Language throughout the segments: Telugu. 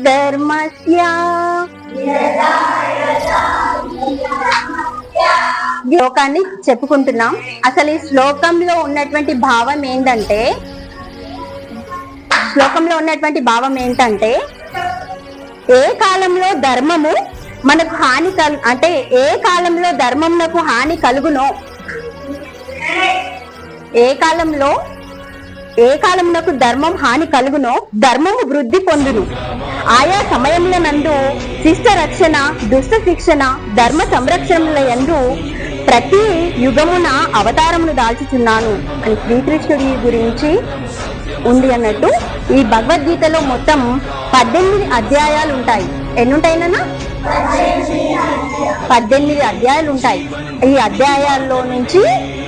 ధర్మస్య శ్లోకాన్ని చెప్పుకుంటున్నాం. అసలు ఈ శ్లోకంలో ఉన్నటువంటి భావం ఏంటంటే ఏ కాలంలో ధర్మము మనకు హాని అంటే ఏ కాలంలో ధర్మమునకు హాని కలుగునో, ఏ కాలమునకు ధర్మం హాని కలుగునో ధర్మము వృద్ధి పొందును. ఆయా సమయముల నందు శిష్ట రక్షణ, దుష్ట శిక్షణ, ధర్మ సంరక్షణల యందు ప్రతి యుగమున అవతారమును దాల్చుచున్నాను అని శ్రీకృష్ణుడి గురించి ఉంది అన్నట్టు. ఈ భగవద్గీతలో మొత్తం 18 అధ్యాయాలు ఉంటాయి. ఎన్ని ఉంటాయినా? 18 అధ్యాయాలు ఉంటాయి. ఈ అధ్యాయాల్లో నుంచి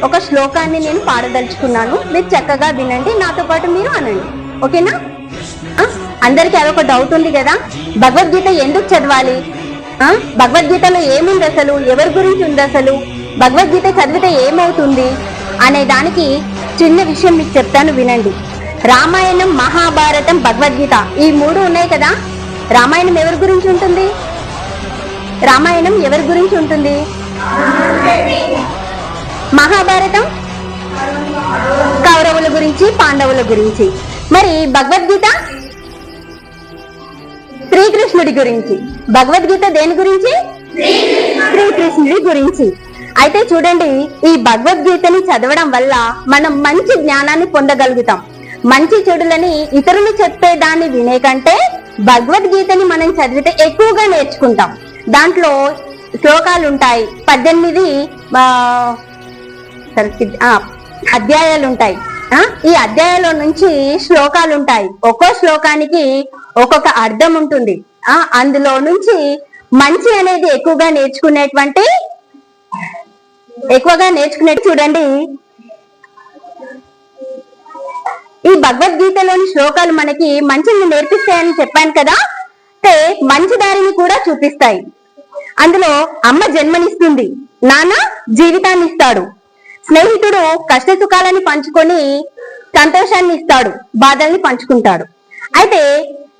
ఒక శ్లోకాన్ని నేను పాడదలుచుకున్నాను. మీరు చక్కగా వినండి, నాతో పాటు మీరు అనండి. ఓకేనా? అందరికీ అదొక డౌట్ ఉంది కదా, భగవద్గీత ఎందుకు చదవాలి, భగవద్గీతలో ఏముంది అసలు, ఎవరి గురించి ఉంది అసలు, భగవద్గీత చదివితే ఏమవుతుంది అనే దానికి చిన్న విషయం మీకు చెప్తాను, వినండి. రామాయణం, మహాభారతం, భగవద్గీత ఈ 3 ఉన్నాయి కదా. రామాయణం ఎవరి గురించి ఉంటుంది? రామాయణం ఎవరి గురించి ఉంటుంది? మహాభారతం కౌరవుల గురించి, పాండవుల గురించి. మరి భగవద్గీత శ్రీకృష్ణుడి గురించి. భగవద్గీత దేని గురించి? శ్రీకృష్ణుడి గురించి. అయితే చూడండి, ఈ భగవద్గీతని చదవడం వల్ల మనం మంచి జ్ఞానాన్ని పొందగలుగుతాం. మంచి చెడులని ఇతరులు చెప్పేదాన్ని వినే కంటే భగవద్గీతని మనం చదివితే ఎక్కువగా నేర్చుకుంటాం. దాంట్లో శ్లోకాలు ఉంటాయి, 18 అధ్యాయాలు ఉంటాయి. ఈ అధ్యాయాల నుంచి శ్లోకాలు ఉంటాయి. ఒక్కో శ్లోకానికి ఒక్కొక్క అర్థం ఉంటుంది. అందులో నుంచి మంచి అనేది ఎక్కువగా నేర్చుకునేటువంటి చూడండి. ఈ భగవద్గీతలోని శ్లోకాలు మనకి మంచిని నేర్పిస్తాయని చెప్పాను కదా. అంటే మంచి దారిని కూడా చూపిస్తాయి. అందులో అమ్మ జన్మనిస్తుంది, నాన్న జీవితాన్ని ఇస్తాడు, స్నేహితుడు కష్ట సుఖాలని పంచుకొని సంతోషాన్ని ఇస్తాడు, బాధల్ని పంచుకుంటాడు. అయితే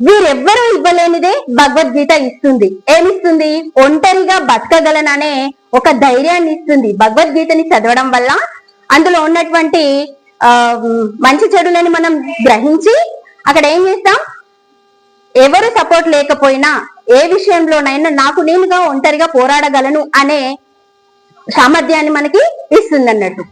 వీరెవ్వరూ ఇవ్వలేనిదే భగవద్గీత ఇస్తుంది. ఏమిస్తుంది? ఒంటరిగా బతకగలననే ఒక ధైర్యాన్ని ఇస్తుంది. భగవద్గీతని చదవడం వల్ల అందులో ఉన్నటువంటి మంచి చెడులని మనం గ్రహించి అక్కడ ఏం చేస్తాం, ఎవరు సపోర్ట్ లేకపోయినా ఏ విషయంలోనైనా నాకు నేనుగా ఒంటరిగా పోరాడగలను అనే సామర్థ్యాన్ని మనకి ఇస్తుంది అన్నట్టు.